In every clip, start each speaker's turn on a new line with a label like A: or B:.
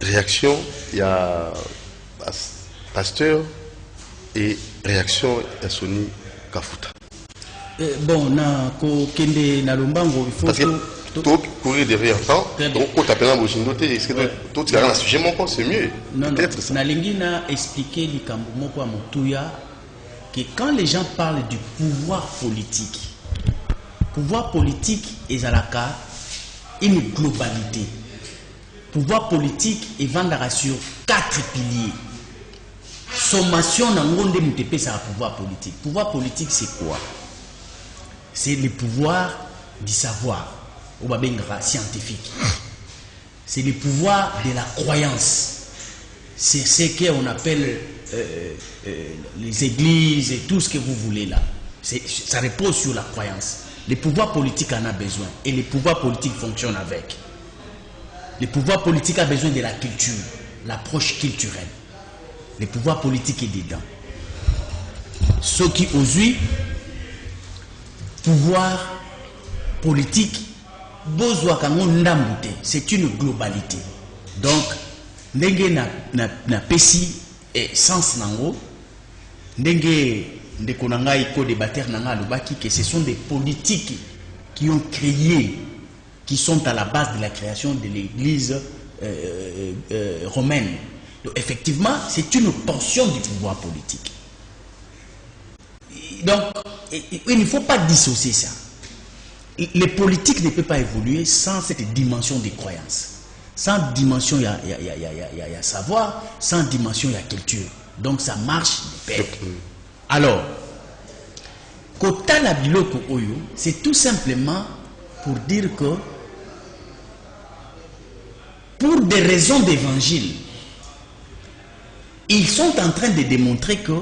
A: réaction, il y a Pasteur et réaction à Sony Kafuta.
B: Bon, na ko kende na lombango il faut
A: parce que tout courir derrière temps, donc quand tu appelles un bochindoté, est-ce que tout tu as un sujet mon c'est mieux.
B: Non, peut-être ça. Na lingi na expliquer likambo moko motuya que quand les gens parlent du pouvoir politique ezalaka une globalité. Pouvoir politique est vendra sur 4 piliers. Sommation na ngonde mutepe ça pouvoir politique. Pouvoir politique c'est quoi? C'est le pouvoir du savoir, ou babengara scientifique. C'est le pouvoir de la croyance. C'est ce qu'on appelle les églises et tout ce que vous voulez là. Ça repose sur la croyance. Le pouvoir politique en a besoin et le pouvoir politique fonctionne avec. Le pouvoir politique a besoin de la culture, l'approche culturelle. Le pouvoir politique est dedans. Ce qui aujourd'hui, pouvoir politique, c'est une globalité. Donc, ndenge na pesi et sens nango, ndenge ndeko nanga iko débatteur nanga lobaki que ce sont des politiques qui ont créé, qui sont à la base de la création de l'église romaine. Donc, effectivement, c'est une portion du pouvoir politique. Donc, il ne faut pas dissocier ça. Les politiques ne peuvent pas évoluer sans cette dimension des croyances. Sans dimension, il y a savoir, sans dimension, il y a culture. Donc, ça marche de pair. Alors, Kota la biloko oyo, c'est tout simplement pour dire que, pour des raisons d'évangile, ils sont en train de démontrer que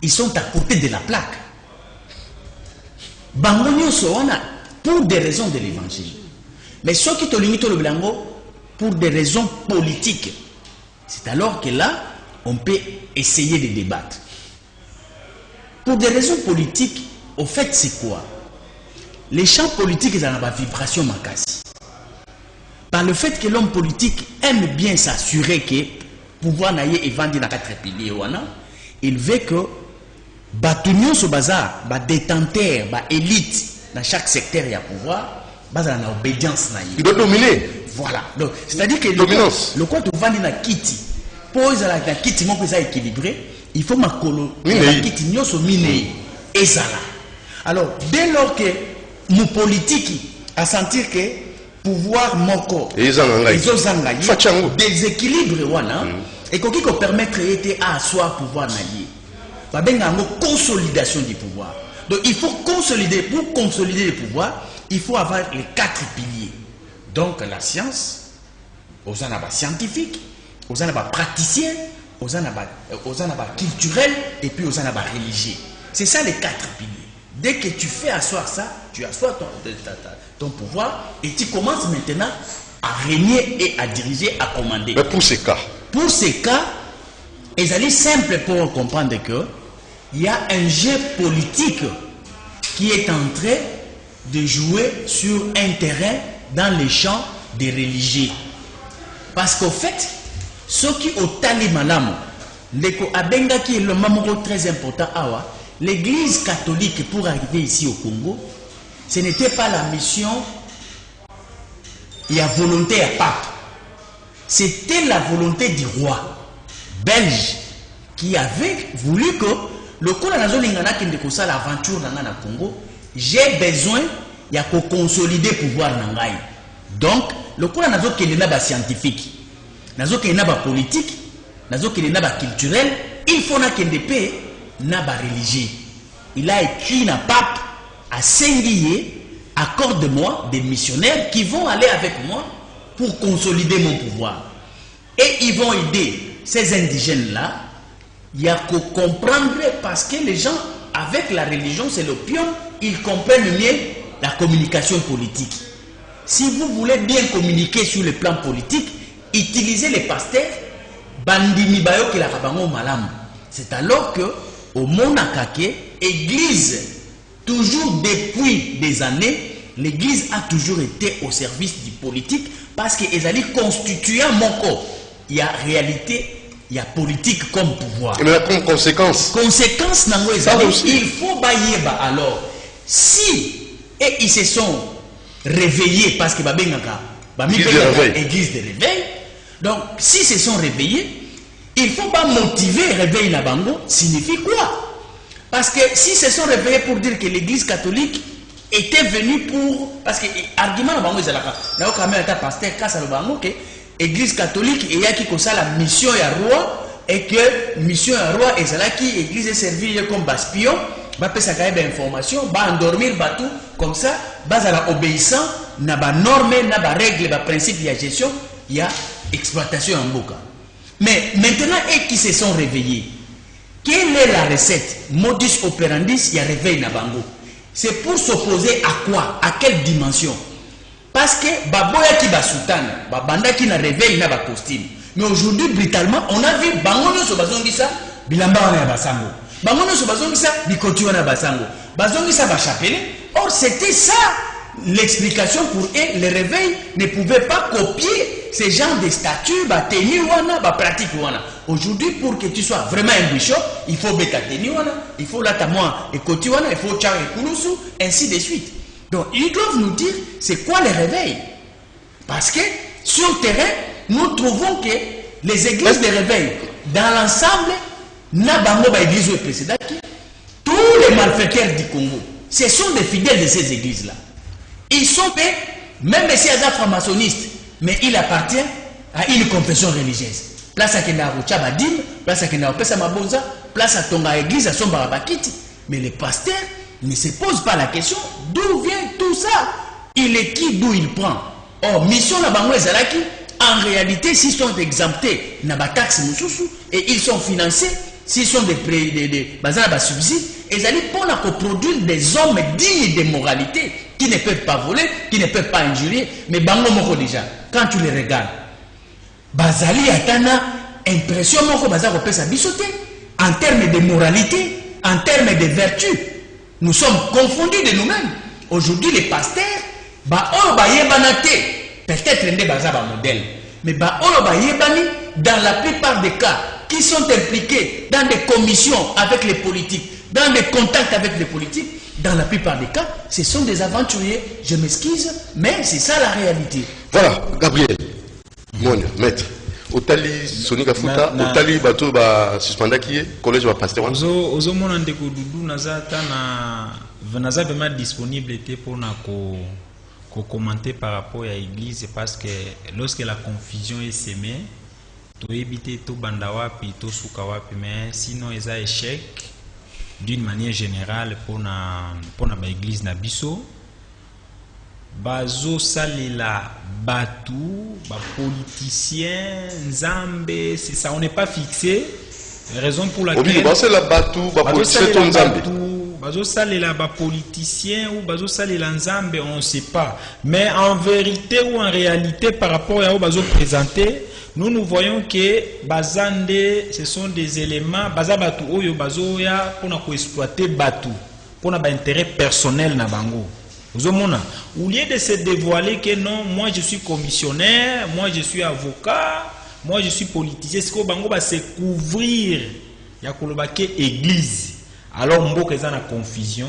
B: ils sont à côté de la plaque. Bangonio soana pour des raisons de l'évangile. Mais ceux qui te limitent le blanco pour des raisons politiques. C'est alors que là, on peut essayer de débattre. Pour des raisons politiques, au fait, c'est quoi? Les champs politiques, ils ont une vibration makasi. Par le fait que l'homme politique aime bien s'assurer que pouvoir naïe et vendre dans 4 piliers, il veut que Batunion ce bazar, détenteur, élite dans chaque secteur il y a pouvoir, bazar na obédience naïe.
A: Il doit dominer.
B: Voilà. Donc c'est-à-dire que le quoi tu vends na kiti, pose la kiti mon ça équilibré, il faut makolo la kiti nyoso mine et ça là. Alors dès lors que mon politique a sentir que pouvoir moko
A: ils ont
B: déséquilibre wana et qui permettre à asseoir pouvoir naïe. Consolidation du pouvoir. Donc il faut consolider, pour consolider le pouvoir, il faut avoir les 4 piliers. Donc la science, aux anabas scientifiques, aux anabas praticiens, aux anabas culturels et puis aux anabas religieux. C'est ça les 4 piliers. Dès que tu fais asseoir ça, tu assois ton pouvoir et tu commences maintenant à régner et à diriger, à commander.
A: Mais pour ces cas,
B: ils allaient simple pour comprendre que il y a un jeu politique qui est en train de jouer sur un terrain dans les champs des religieux. Parce qu'au fait, ceux qui ont tali malam, Abenga qui est le membre très important, l'église catholique pour arriver ici au Congo, ce n'était pas la mission, il y a volonté à pape. C'était la volonté du roi belge qui avait voulu que le coup de l'aventure dans le Congo, j'ai besoin de consolider le pouvoir. Donc, le coup de l'aventure scientifique, le politique, le culturel, il faut qu'il y ait religieux. Il a écrit un pape à Saint-Guillet, accorde-moi des missionnaires qui vont aller avec moi pour consolider mon pouvoir. Et ils vont aider ces indigènes-là. Il y a qu'à comprendre parce que les gens, avec la religion, c'est l'opium, ils comprennent mieux la communication politique. Si vous voulez bien communiquer sur le plan politique, utilisez les pasteurs, bandimi bayo ki la kabango malam. C'est alors que, au Monakake, église, toujours depuis des années, l'église a toujours été au service du politique parce qu'ils allaient constituer un moko. il y a réalité, il y a politique comme pouvoir.
A: Et mais comme conséquence.
B: Conséquence, il faut bailler. Alors, si ils se sont réveillés, parce que église de réveil, donc si se sont réveillés, il faut pas motiver réveil na bango, signifie quoi? Parce que si se sont réveillés pour dire que l'église catholique était venue pour, parce que argument na bango ezalaka na quand même un pasteur kasa le bango que église catholique et ya qui comme ça la mission ya roi et que mission ya roi ezalaki église est servie comme baspion ba pesa ka ba information ba endormir batou comme ça bazala obéissant na ba norme na ba règle ba principe ya gestion ya exploitation en boka. Mais maintenant, et qui se sont réveillés, quelle est la recette? Modus operandi, il y a réveil na bango. C'est pour s'opposer à quoi? À quelle dimension? Parce que baboya qui ba soutane, babanda qui na réveil na ba costume. Mais aujourd'hui, brutalement, on a vu bango no so bazongisa bilamba wana basango. Bango no so bazongisa bikoti wana basango. Bazongisa ba chapelet. Or c'était ça l'explication pour eux. Le réveil ne pouvait pas copier ces gens de statuts, tenir wana, pratique wana. Aujourd'hui, pour que tu sois vraiment un bishop, il faut beta tenir wana, il faut la tamoa et koti wana, il faut char et koulousu, ainsi de suite. Donc, ils doivent nous dire c'est quoi le réveil. Parce que sur le terrain, nous trouvons que les églises de réveil, dans l'ensemble, n'a bango ba église précédente, tous les malfaiteurs du Congo, ce sont des fidèles de ces églises-là. Ils sont faits, même si ils sont francs-maçonnistes, mais il appartient à une confession religieuse. Place à Kena Roucha Badim, place à Kena Opesa Maboza, place à Tonga Église, à Somba Bakiti. Mais le pasteur ne se pose pas la question d'où vient tout ça. Il est qui, d'où il prend. Or, mission na bango ezalaki, en réalité, s'ils sont exemptés, na ba taxe mususu, et ils sont financés, s'ils sont des subsides, ils allaient pour produire des hommes dignes de moralité, qui ne peuvent pas voler, qui ne peuvent pas injurier, mais bango moko déjà, quand tu les regardes, bazali atana impression moko bazako pesa bisoté, en termes de moralité, en termes de vertu, nous sommes confondus de nous-mêmes. Aujourd'hui, les pasteurs, peut-être des bazaba modèle, mais dans la plupart des cas, qui sont impliqués dans des commissions avec les politiques, dans des contacts avec les politiques, dans la plupart des cas, ce sont des aventuriers. Je m'excuse, mais c'est ça la réalité.
A: Voilà, Gabriel, mon maître. Otali Sonika Futa, Otali Bato ba suspendaki collège ba pasteur.
C: Ozo mon ndeko dudu nazata na vraiment disponibilité pour na ko commenter par rapport à l'église parce que lorsque la confusion est sémée, to éviter to bandawapi to sukawapi mais sinon ils a échec d'une manière générale pour na l'église na biso bazo salela batu ba politicien nzambe c'est ça on n'est pas fixé raison pour laquelle
A: bazo la batu ba politicien nzambe
C: bazo salela ba politicien ou bazo salela nzambe on ne sait pas mais en vérité ou en réalité par rapport à bazo présenter nous voyons que bazande ce sont des éléments bazabatu oyo bazoya pour na exploiter batu pour na ba intérêt personnel na bango. Au lieu de se dévoiler que non, moi je suis commissionnaire, moi je suis avocat, moi je suis politicien, c'est que bango va se couvrir ya kolobake église. Alors mboka eza na confusion.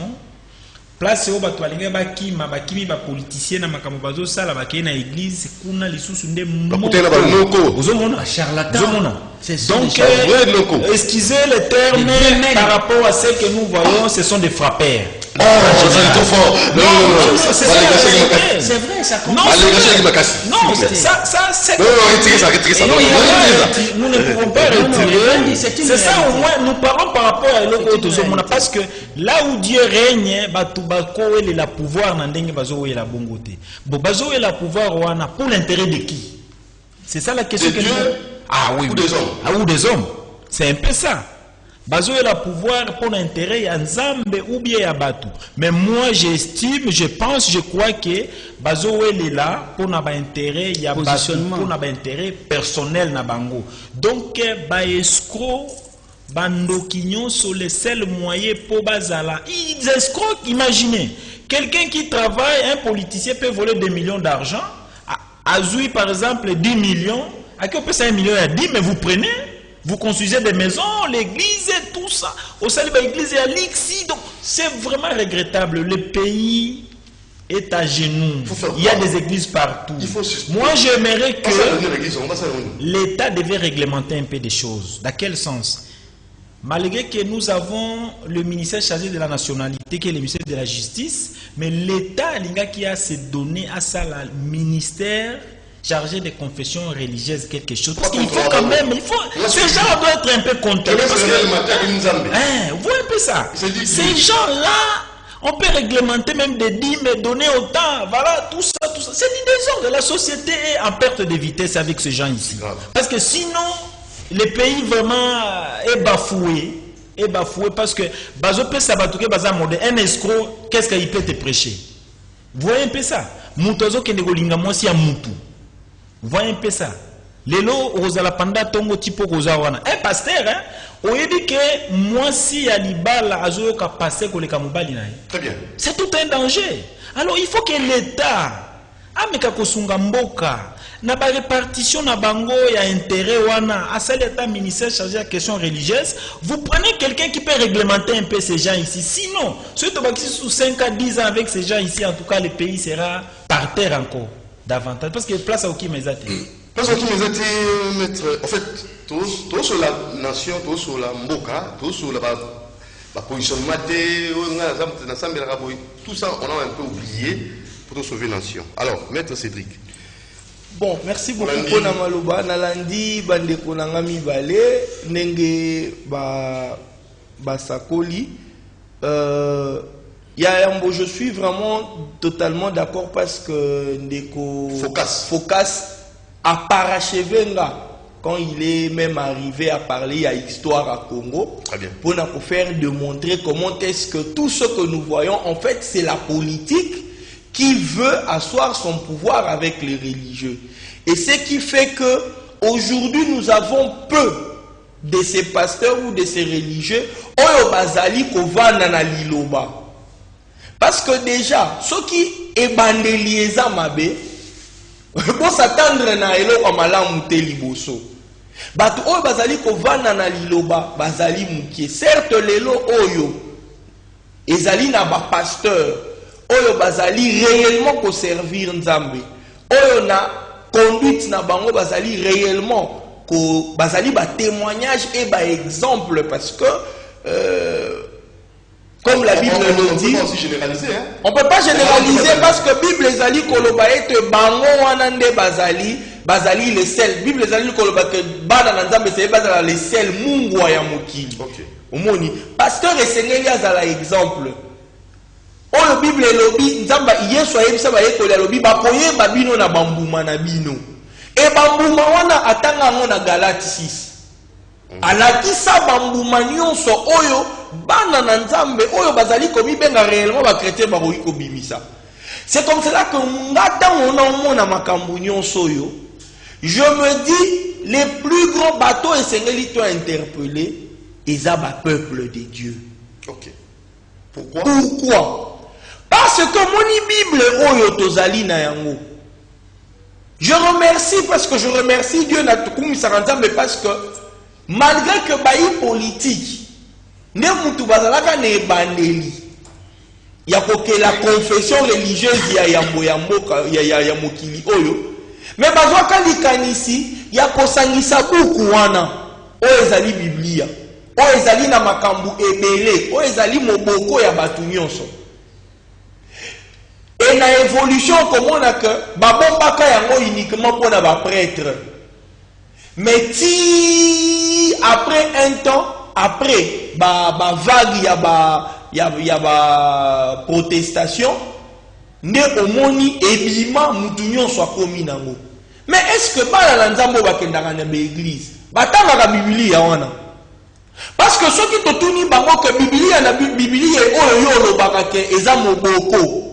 C: Place au bato alinga bakima ba politicien na makambo bazo sala bakena na église kuna lisusu nde
A: moko.
B: Ozomona charlatan.
C: Donc excusez les termes par rapport à ce que nous voyons, ce sont des frappeurs.
A: Oh, c'est trop fort. Non,
B: c'est vrai, ça commence.
C: Non, ça c'est. Non, retirez ça. Nous ne pouvons pas retirer. C'est ça au moins, nous parlons par rapport à l'autre parce que là où Dieu règne, Batubako et la pouvoir n'andenge bazo et la bongoté. Bon, bazo et la pouvoir wana pour l'intérêt de qui? C'est ça la question que Dieu. Ah oui, ou des hommes. Ah ou des hommes. C'est un peu ça. Bazo et la pouvoir pour l'intérêt à Nzambe ou bien à Batu. Mais moi j'estime, je pense, je crois que Bazo est là pour n'avoir intérêt ya Batu, pour n'avoir intérêt personnel na bango. Donc ba escroc bandokignon sur les seuls moyens pour bazala. Ils escroquent, imaginez. Quelqu'un qui travaille, un politicien peut voler des millions d'argent. Azoui par exemple 10 millions. À qui on peut 5 millions à 10, mais vous prenez, vous construisez des maisons, l'église et tout ça. Au salut, l'église est à l'Ixi. Donc, c'est vraiment regrettable. Le pays est à genoux. Il y a des églises partout. Moi, j'aimerais que l'État devait réglementer un peu des choses. Dans quel sens? Malgré que nous avons le ministère chargé de la nationalité, qui est le ministère de la justice, mais l'État qui a se donné à ça, le ministère chargé des confessions religieuses, quelque chose. Parce qu'il faut quand même, ces gens doivent être un peu contrôlés. Vous voyez un peu ça. Ces gens-là, on peut réglementer même des dîmes, donner autant, voilà, tout ça. C'est du désordre. La société est en perte de vitesse avec ces gens ici. Parce que sinon, le pays vraiment est bafoué. Parce que un escroc, qu'est-ce qu'il peut te prêcher? Vous voyez un peu ça? Mutozo Kendegolinga Mosi à Moutou. Vous voyez un peu ça? Lelo Rosala Panda Tongo Tipo Rosawana. Un pasteur, hein? On dit que moi si Alibala Azoyo ka passer ko le kamubali na.
A: Très bien.
C: C'est tout un danger. Alors il faut que l'État ameka kosunga mboka na ba répartition na bango ya intérêt wana à l'État ministère chargé à questions religieuses, vous prenez quelqu'un qui peut réglementer un peu ces gens ici. Sinon, si tu vas sous 5 à 10 ans avec ces gens ici, en tout cas le pays sera par terre encore davantage parce que place à qui mes athées.
A: Parce que mes athées mettre en fait tous sur la nation, tous sur la mboka, tous sur la positionnement tout ça on a un peu oublié pour sauver la nation. Alors, maître Cédric.
D: Bon, merci beaucoup pour Namaloba. Nalandi bande konangami balé nenge basakoli. Je suis vraiment totalement d'accord parce que Ndeko Focas a parachevé quand il est même arrivé à parler à Histoire à Congo.
A: Très bien.
D: Pour nous faire démontrer comment est-ce que tout ce que nous voyons, en fait, c'est la politique qui veut asseoir son pouvoir avec les religieux. Et ce qui fait que aujourd'hui nous avons peu de ces pasteurs ou de ces religieux oyo bazali kovanda na liloba. Parce que déjà, ceux qui ebandelieza mabe, pour s'attendre na eloko malamu te liboso. Batu oyo bazali kovanda na liloba, bazali mukie. Certes lelo oyo ezali na ba pasteur oyo bazali réellement ko servir Nzambe. Oyo na conduite na bango bazali réellement ko bazali ba témoignage et ba exemple parce que comme la Bible nous dit, on peut pas généraliser parce que Bible ezali koloba ete bango wana nde bazali le sel. Bible ezali koloba ke bana na Nzambe c'est bazala le sel mungu ya mokili. Omoni pasteur esengeli azala exemple. Oyo Bible elobi Nzamba Yesu ayebisa ba yekoli alobi bakoye babino na bambuma na bino. E bambuma wana atanga ngo na Galate 6. Alakisa bambuma nyonso oyo bana na Nzambe oyo bazali komi benga réellement ba chrétien ba ko bimisa. C'est comme cela que ngata on a makambu nyonso oyo. Je me dis les plus grands bateaux esengeli to interpeller ezaba peuple de Dieu.
A: OK. Pourquoi?
D: Parce que mon Bible oyo tozali na yango. Je remercie parce que je remercie Dieu na tukumi saranza mais parce que malgré que bayi politique ne mutu bazalaka ne bandeli ya kokela confession religieuse ya mokili oyo mais bazwaka likanisi ya kosangisa buku wana oyo ezali Biblia oyo ezali na makambu ebele oyo ezali moboko ya batu nyonso. Et la évolution, comme on a que Babombaka yango uniquement pour les prêtres. Mais si après un temps, après vague y a protestation, ne omoni ebima mutunyon soit commis nango. Mais est-ce que bala lanzambo bakendaka na l'église? Batanga la Biblia wana. Parce que ceux qui totuni bango que Biblia na Biblia oyo yo lobaka ke eza moboko.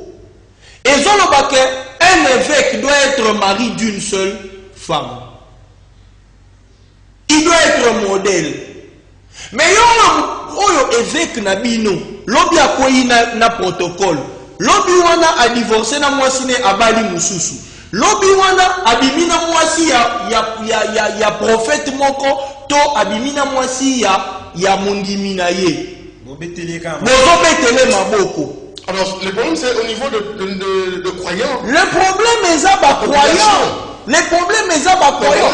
D: Et un évêque doit être mari d'une seule femme. Il doit être modèle. Mais yo évêque na bino, lobi akoyi na protocole. Lobi wana a divorcé na mwasi ne abali mususu. Lobi wana abimi na mwasi ya prophète moko to abimina mwasi ya mondimina ye bozobetele maboko.
A: Alors, le problème, c'est au niveau de croyants.
D: Le problème, c'est pas croyants. Le problème, c'est pas croyants.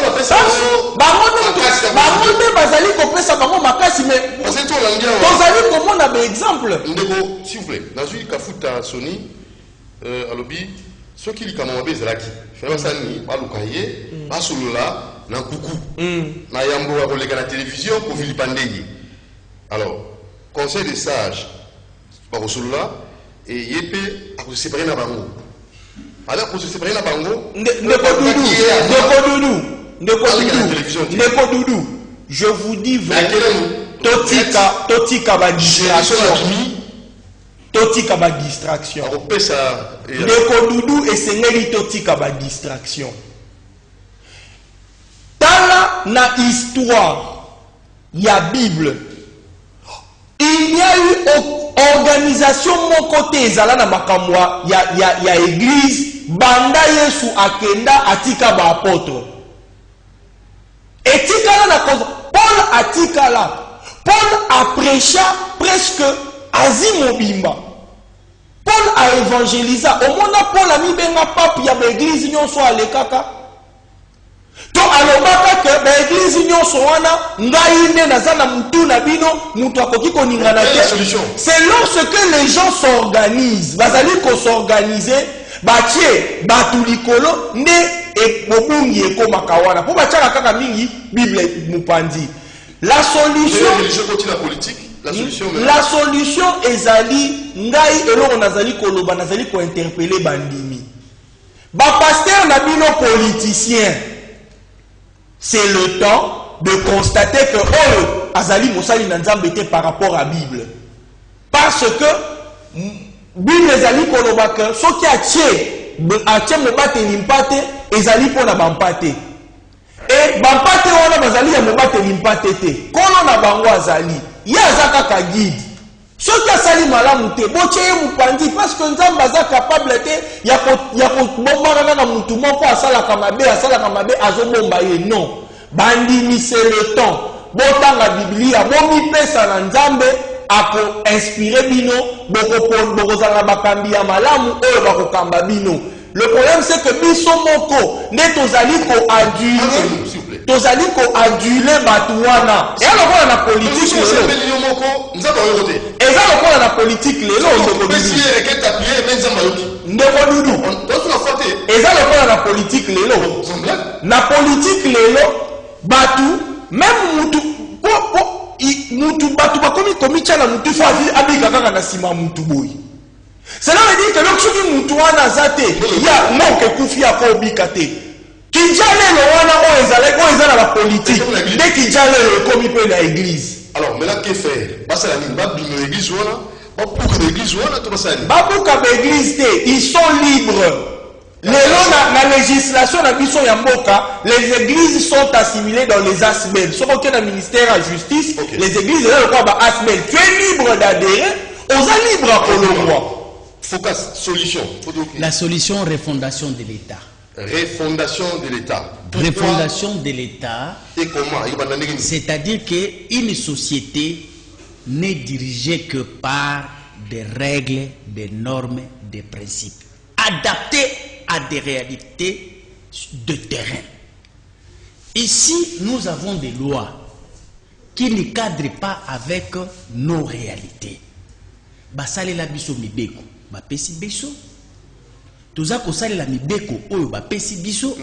D: Bazali kopesa bango makasi, mais tozali komona ba exemple.
A: Ndeko, s'il vous plaît, dans une kafuta Sony, alobi, ceux qui li kamamabe ezalaki. Fais ça ni balukaye, basolola na kuku. Na yambo ya kolega na télévision ko vilipandeye. Alors, conseil des sages, bakosolola et yépe à se séparer na bango. Alors pour se séparer na bango,
D: Ndeko Doudou, je vous dis vraiment, totika ba distraction. Totika ba distraction. Ndeko Doudou et sengeli totika ba distraction. Tala na histoire, il y a Bible. Il y a eu organisation mon côté ezala na makamwa ya église banda Yesu akenda atika ba apôtre etikala na Paul atikala. Paul a prêché presque azimobimba. Paul a évangélisé. Au monde Paul a mis benga pape ya ba église nyonso alekaka. To alobaka ke ba église nyonso wana ngai ne nazana mutu na bino mutu akoki koningana te. C'est lorsque les gens s'organisent, bazali ko s'organiser, batie batulikolo ne e bobungi ekomaka wana. Po batiaka kaka mingi Bible mupandi. La solution ezali ngai eloko nazali koloba nazali ko interpeller bandimi. Ba pasteur na bino politicien. C'est le temps de constater que oh, azali mosali na nzambe te par rapport à Bible. Parce que Bible ezali koloba que soki atie mobate limpate ezali pona bampate. Et bampate wana bazali ya mobate limpate te. Kono na bango azali. Ya azaka ka guide. Soki asali malamu te boche ye mupandi parce que nzambe aza capable te ya kobombana na mutu moko asalaka mabe azobomba ye. Non. Bandimi c'est le temps. Botanga Biblia bomipesa na nzambe ako inspiré bino bokozala bakambi ya malamu oyo bakokamba bino. Le problème c'est que biso moko ne tozali aduler batu wana. Et alors na politique na politique lelo batu même mutu batu bakomi komicha na mutu fa abika kaka na sima mutu boy. Cela veut dire que lorsque mutu wana zate ya manque kufi ako bikate. Kijale le wana o ezala la politique. Dès kijale le komi pe na église.
A: Alors maintenant que faire? Basa la nimba bino église wana, babuka l'église wana to basa ni.
D: Babuka l'église te, ils sont libres. La législation na biso ya mboka, les églises sont assimilées dans les ASBEL. Sauf que dans le ministère de la justice, les églises ba ASBEL. Tu es libre d'adhérer, on est libre à Colombo.
A: Focus, solution.
B: La solution, refondation de l'État.
A: Refondation de l'État.
B: Refondation de l'État.
A: Et comment?
B: C'est-à-dire qu'une société n'est dirigée que par des règles, des normes, des principes, adaptés à des réalités de terrain. Ici, nous avons des lois qui ne cadrent pas avec nos réalités. Basale la biso mibeko, ba pesi biso. Toza ko sale la mibeko oyo ba pesi biso.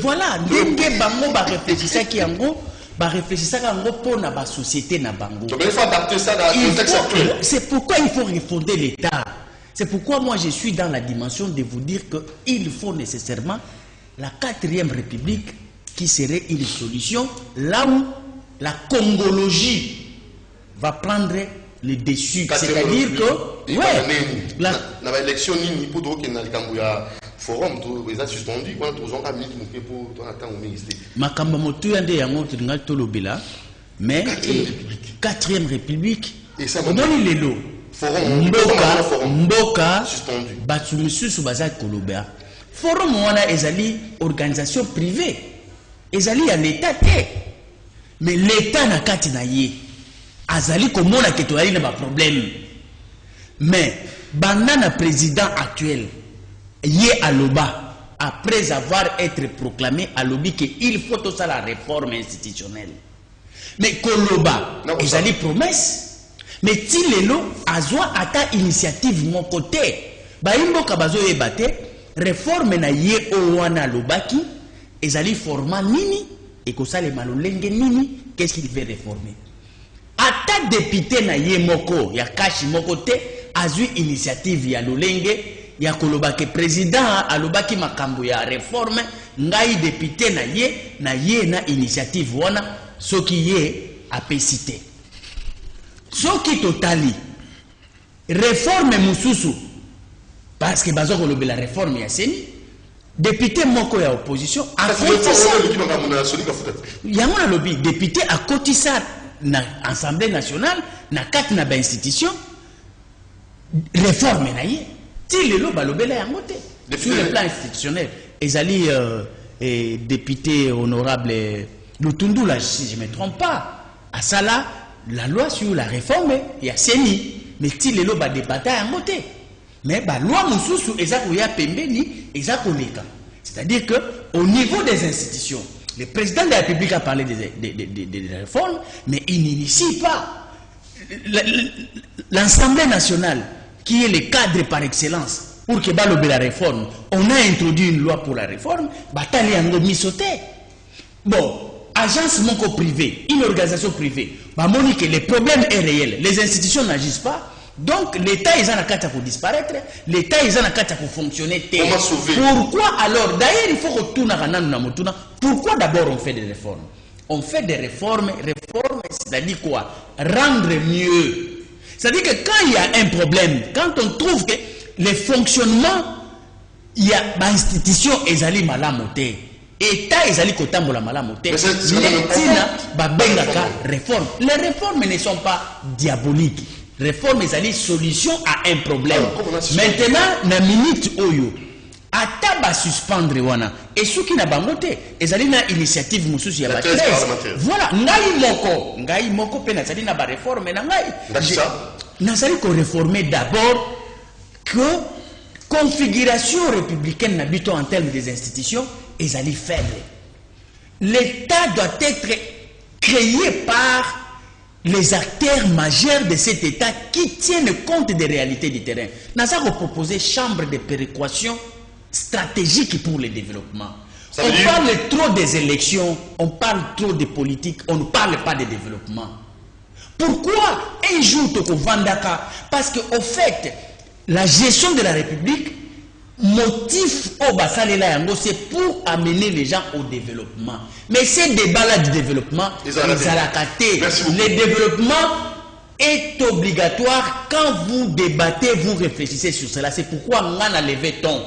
B: Voilà, ndenge bango ba réfléchissa ki yango, ba réfléchissa yango pona ba société na bango.
A: Donc il faut adapter ça dans le contexte actuel.
B: C'est pourquoi il faut refonder l'État. C'est pourquoi moi je suis dans la dimension de vous dire qu'il faut nécessairement la 4e République qui serait une solution là où la congologie va prendre le dessus. C'est-à-dire que
A: la élection ni pour que na likambuya forum to eza suspendu quand tous on a mis pour ton attend au ministère.
B: Makamba motu yande yango tinga tolobela mais 4e République et ça on donne les lots. Mboka batu misusu baza kolobea forum wana ezali organisation privée ezali ya l'état te mais l'état na kati na ye azali komona ke toyali na ba problème mais bandana président actuel ye aloba après avoir été proclamé alobi que il faut tout ça la réforme institutionnelle mais koloba ezali promesse mais ti lelo azwa ata initiative mon côté ba imboka bazo yebate réforme na ye o wana lobaki ezali format nini et que ça les malolenge nini qu'est-ce qu'il veut réformer ata député na ye moko ya kashi moko te azui initiative ya lolenge ya koloba ke président alobaki makambo ya réforme ngai député na ye na initiative wana soki ye apesite soki totali réforme mususu parce que bazo kolobe la réforme ya seni député moko ya opposition a kotisa yango na lobi député a kotisa na assemblée nationale na kati na ba institution réforme na ye ti lelo balobela yango te sur le plan institutionnel ezali député honorable Lutundula si je me trompe pas à ça là la loi sur la réforme ya seni mais ti lelo ba débata yango te mais la loi mususu ezakoya pembeni ezakoleka c'est-à-dire que au niveau des institutions le président de la République a parlé des réformes mais il n'initie pas l'Assemblée nationale qui est le cadre par excellence pour que balobe la réforme on a introduit une loi pour la réforme batali yango misote bon agence moko privée une organisation privée bamoni que le problème est réel les institutions n'agissent pas. Donc l'État est en train de disparaître, l'État est en train de fonctionner. Pourquoi alors? D'ailleurs, il faut retourner à Nanamotuna. Pourquoi d'abord on fait des réformes? On fait des réformes, c'est-à-dire quoi? Rendre mieux. C'est-à-dire que quand il y a un problème, quand on trouve que le fonctionnement, il y a une institution, ils allaient malamoter. État, ils allaient kotambola malamoter. Réforme. Les réformes ne sont pas diaboliques. Réforme est une solution à un problème. Maintenant, na minute oyo, ataba suspendre wana. Et ceux qui n'a pas monté, ils allaient na initiative mususu ya ba 13. Voilà, ngai moko pe na sali na ba réforme na ngai. Na sali ko réformer d'abord que configuration républicaine n'habitant en termes des institutions, ils allaient faible. L'État doit être créé par les acteurs majeurs de cet État qui tiennent compte des réalités du terrain. Nous avons proposé chambre de péréquation stratégique pour le développement. On parle trop des élections, on parle trop de politique, on ne parle pas de développement. Pourquoi un jour tu Vandaka? Parce qu'au fait, la gestion de la République, motif au Basalela Yango, c'est pour amener les gens au développement. Mais ces débats-là du développement, le développement est obligatoire quand vous débattez, vous réfléchissez sur cela. C'est pourquoi on a levé ton.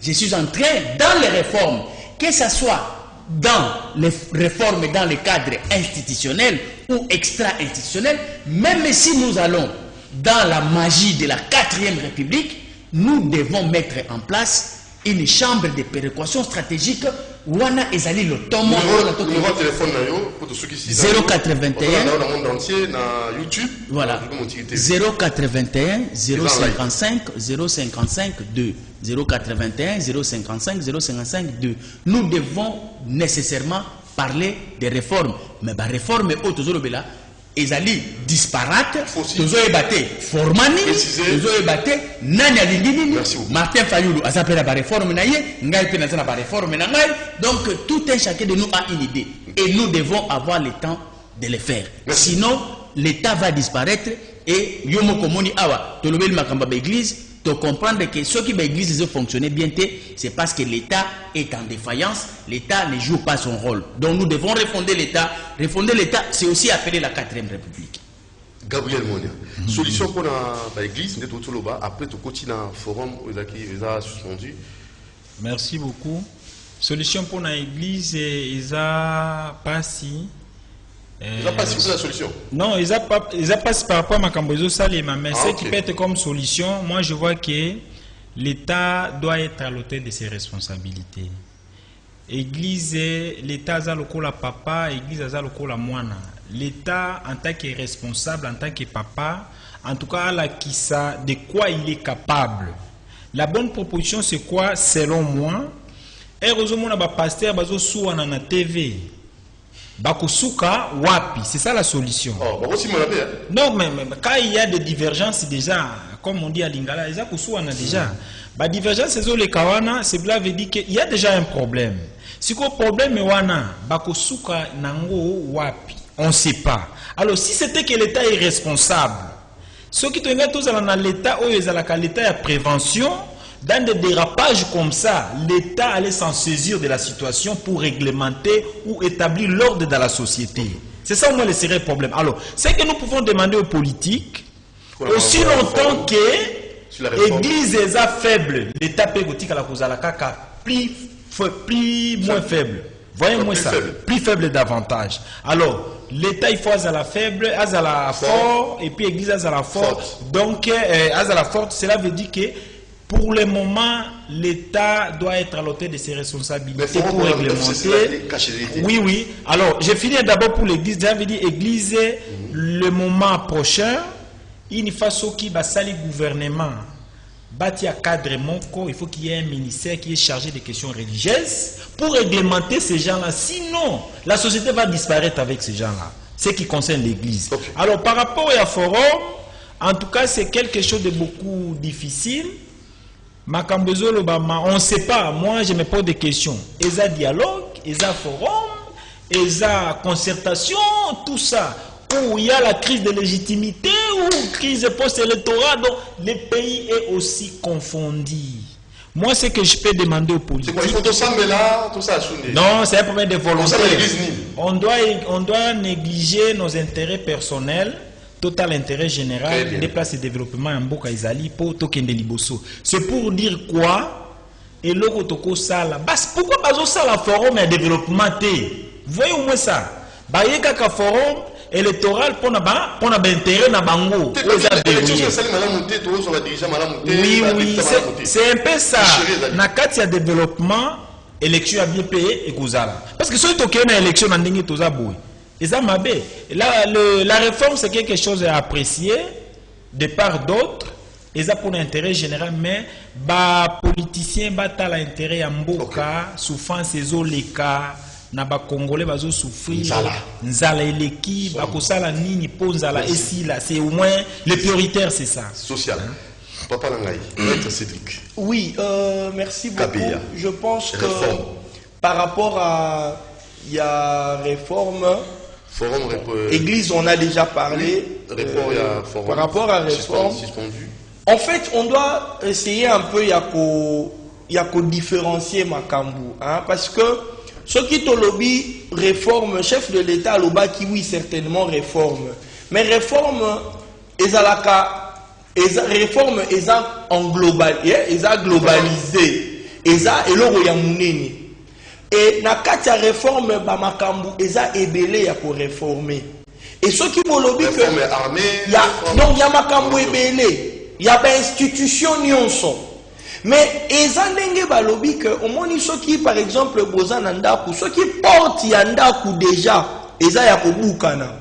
B: Je suis en train, dans les réformes, que ce soit dans les réformes dans le cadre institutionnel ou extra-institutionnel, même si nous allons dans la magie de la 4e République, nous devons mettre en place une chambre de péréquation stratégique. Wana ezali le tomo.
A: Numéro de téléphone pour tous ceux qui sont
B: 081
A: dans le monde entier, dans YouTube.
B: Voilà. 081 055 055 2. 081 055 055 2. Nous devons nécessairement parler des réformes. Mais la réforme est autour de là. Ezali disparate, tozo ebate formani, tozo ebate nani alingini, Martin Fayoulou a appelé la réforme na ye, ngai pe na ba réforme na ngai. Donc tout un chacun de nous a une idée et nous devons avoir le temps de le faire. Sinon l'État va disparaître et yomo komoni awa tolobeli makamba ba église de comprendre que ceux qui l'église fonctionner bien, c'est parce que l'État est en défaillance, l'État ne joue pas son rôle. Donc nous devons refonder l'État. Refonder l'État, c'est aussi appeler la 4e République.
A: Gabriel Monia, solution pour l'église, après tout continue un forum qui a suspendu.
C: Merci beaucoup. Solution pour l'église, ils a pas si.
A: Ils n'ont pas si la solution.
C: Non, ils n'ont pas par rapport à ma cambozo salima, mais ce qui peut être comme solution, moi je vois que l'État doit être à l'auteur de ses responsabilités. Église, l'État a lokola papa, Église a lokola moana. L'État en tant que responsable, en tant que papa, en tout cas, de quoi il est capable. La bonne proposition, c'est quoi, selon moi? Heureusement, on a pasteur bazo sou na TV. Bakusuka wapi, c'est ça la solution.
A: Oh, aussi mon avis.
C: Non, mais quand il y a des divergences déjà, comme on dit à Lingala, ils ont déjà. Bah divergence c'est les kawana, cela veut dire qu'il y a déjà un problème. Si le problème est wana, bakusuka nango wapi, on ne sait pas. Alors si c'était que l'État est responsable, ceux qui te mettent tous dans l'État où ils ont l'État de prévention. Dans des dérapages comme ça, l'État allait s'en saisir de la situation pour réglementer ou établir l'ordre dans la société. C'est ça au moins le serait problème. Alors, c'est que nous pouvons demander aux politiques, aussi longtemps que l'Église est faible, l'État peut gothique à la cause à la caca, plus moins faible. Voyez-moi ça, plus faible davantage. Alors, l'État il faut à la faible, à la fort, et puis l'Église à la forte. Donc, à la forte, cela veut dire que pour le moment, l'État doit être à l'auteur de ses responsabilités pour réglementer. Oui, oui. Alors, je finis d'abord pour l'Église. J'avais dit, Église, le moment prochain, il faut qu'il y ait un gouvernement. Il faut qu'il y ait un ministère qui est chargé des questions religieuses pour réglementer ces gens-là. Sinon, la société va disparaître avec ces gens-là. Ce qui concerne l'Église. Okay. Alors, par rapport à forum, en tout cas, c'est quelque chose de beaucoup difficile. On ne sait pas, moi je me pose des questions. Il y a dialogue, il y a forum, il y a concertation, tout ça. Où il y a la crise de légitimité, ou crise post-électorale, donc le pays est aussi confondu. Moi, ce que je peux demander aux politiques...
A: C'est quoi, il faut tout ça, mais là, tout ça a
C: non, c'est un problème de volonté. On doit négliger nos intérêts personnels. Total intérêt général, déplace et développement en Boka Izali pour Tokende Liboso. C'est pour dire quoi? Et le Rotoko Sala. Pourquoi pas ça la forum et développement? Voyez au moins ça. Bayeka ka forum électoral pour intérêt na bango. Oui, oui, c'est un peu ça. Nakati ya développement, élection a bien payé et Gouzala. Parce que si tu as une élection, on a dit que tu as beau. La réforme, c'est quelque chose à apprécier de part d'autres. Et ça pour l'intérêt général, mais les politiciens ont l'intérêt à Mboka, souffrance ces les cas, na ba Congolais va souffrir, nzala eleki, ba kosala nini po nzala esi là, c'est au moins les prioritaires, c'est ça.
A: Social. Papa Langaï, Maître Cédric.
D: Oui, merci beaucoup.
A: Kabila.
D: Je pense que
A: réforme.
D: Par rapport à il y a réforme.
A: Forum,
D: Église, on a déjà parlé.
A: Forum,
D: par rapport à réforme,
A: suspendu.
D: En fait, on doit essayer un peu de différencier Makambu. Hein, parce que ceux qui ont lobby réforme, chef de l'État, l'Oba qui oui, certainement réforme. Mais réforme, réforme, en global, globalisé. Et na kati ya réforme ba makambu eza ebele ya ko réformer. Et ceux qui vont lobby que donc ya makambu ebele, ya ba institution nyonso. Mais eza ndenge ba lobby que au moins ceux qui par exemple boza na ndaku, ceux qui portent ya ndaku déjà eza ya ko bukana.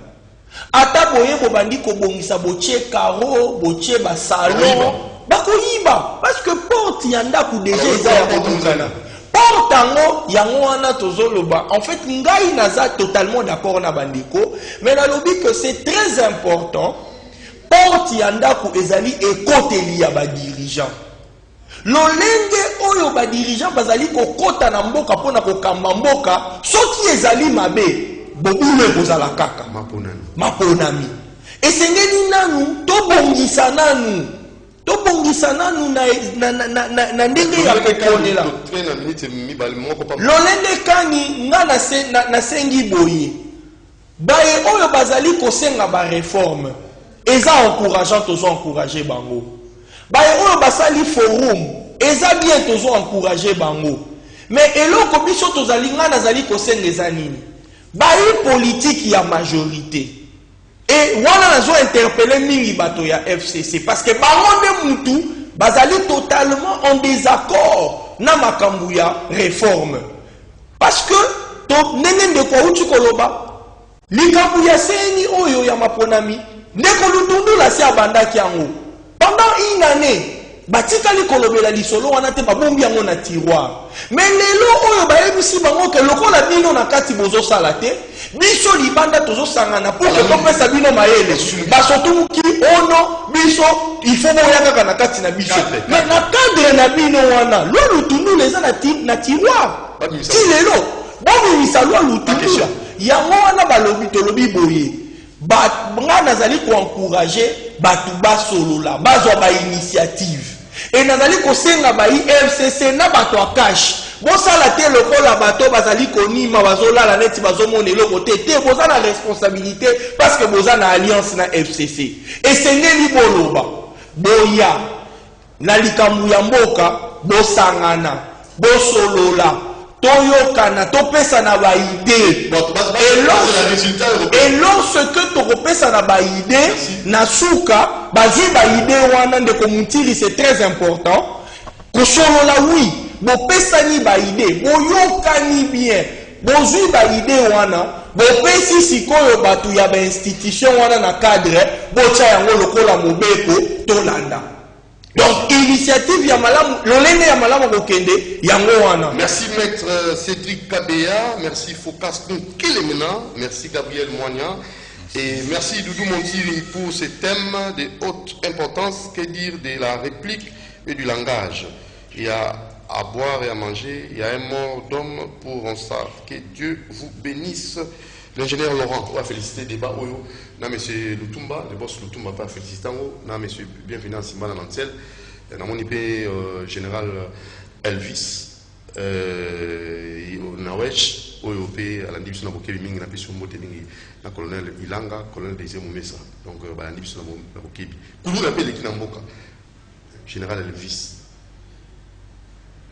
D: Ata boye bo bandi ko bongisa boche karo, boche ba salon, ba ko yiba parce que porte ya ndaku déjà eza ya ko bukana. Portango yango wana tozoloba en fait ngai naza totalement d'accord na bandiko mais na lobi que c'est très important porte ya ndako ezali ekoteli ya ba dirigeant lolenge oyo ba dirigeant bazali kokota na mboka pona kokamba mboka soki ezali mabe bobule kozala kaka maponami esengeli nanu tobongisa nanu na ndenge ya kokonela lolende kani nga nasengi boye baye oyo bazali kosenga ba réforme eza encourageant tozo encourager bango baye oyo basali forum eza bien tozo encourager bango mais eloko biso tozali nga nazali kosenga eza nini baye politique ya majorité. Et voilà, ils ont interpellé mingi bato ya FCC parce que baronde mutu bazali totalement en désaccord na makambu ya réforme. Parce que to nene de kwa uti koloba likambu ya seni oyo ya maponami ndeko lutundu la si abandaki yango pendant une année batikali kolobela lisolo wana te babombi yango na tiroir. Mais lelo oyo bayebisi bango ke lokola bino na kati bozo sala te biso libanda tozo sangana pour que topesa bino mayele basotumuki ono biso il faut boya kaka na kati na biso. Mais na cadre na bino wana lo lutundu leza na tiroir ti lelo bomimisa lo lutundu yango wana balobi tolobi boye nga nazali koencourager batu basolola bazwa ba initiative et nazali kosenga ba FCC na bato akash bosala te lokola bato bazali konima bazolala neti bazomona eloko te te boza na responsabilité parce que boza na alliance na FCC esengeli boloba boya na likambu ya mboka bosangana bosolola toyokana topesa na ba idée et lorsque topesa na ba idée na suka bazwi ba idée wana ndeko mutiri c'est très important kosolola oui bopesani ba idée boyokani bien bozwi ba idée wana bopesi sikoyo batu ya ba institution wana na cadre botia yango lokola mobeko tolanda. Donc, initiative Yamalam, l'olene Yamalam Okende, Yangoana.
A: Merci maître Cédric Kabea, merci Focas Kelemena, merci Gabriel Moignan, et merci Doudou Montiri pour ces thèmes de haute importance, que dire de la réplique et du langage. Il y a à boire et à manger, il y a un mort d'homme pour en savoir. Que Dieu vous bénisse. L'ingénieur Laurent, on va féliciter débat Oyo. Na monsieur Lutumba, le boss Lutumba pas féliciter. Na monsieur bienvenue à Simba Nantel. Na mon IP général Elvis. Na wesh Oyo pe à l'andi biso na bokebi mingi na biso mbote mingi na colonel Ilanga, colonel Désiré Moumessa. Donc ba l'andi biso na bokebi. Kulu na pe leki na mboka. Général Elvis.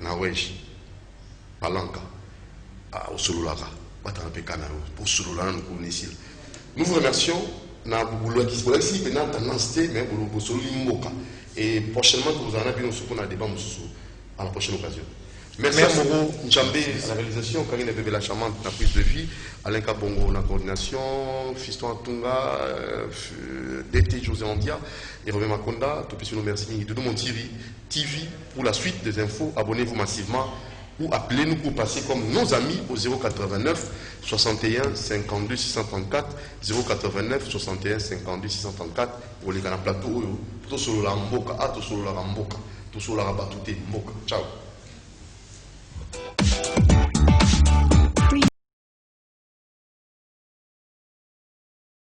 A: Na wesh Palanka. A Osololaka. Nous vous remercions. Et prochainement, vous en avez un débat à la prochaine occasion. Merci à Moro Njambé à la réalisation, Karine Bébé la charmante, la prise de vie, Alain Kabongo la coordination, Fiston Atunga, DT José Andia et Robin Makonda. Tout nous merci. Doudou Montiri TV pour la suite des infos. Abonnez-vous massivement. Ou appelez-nous pour passer comme nos amis au 089 61 52 634 089 61 52 634 pour les canaux plateau tout sur la mboka tout sur la mboka tout sur la rabatouté mboka ciao.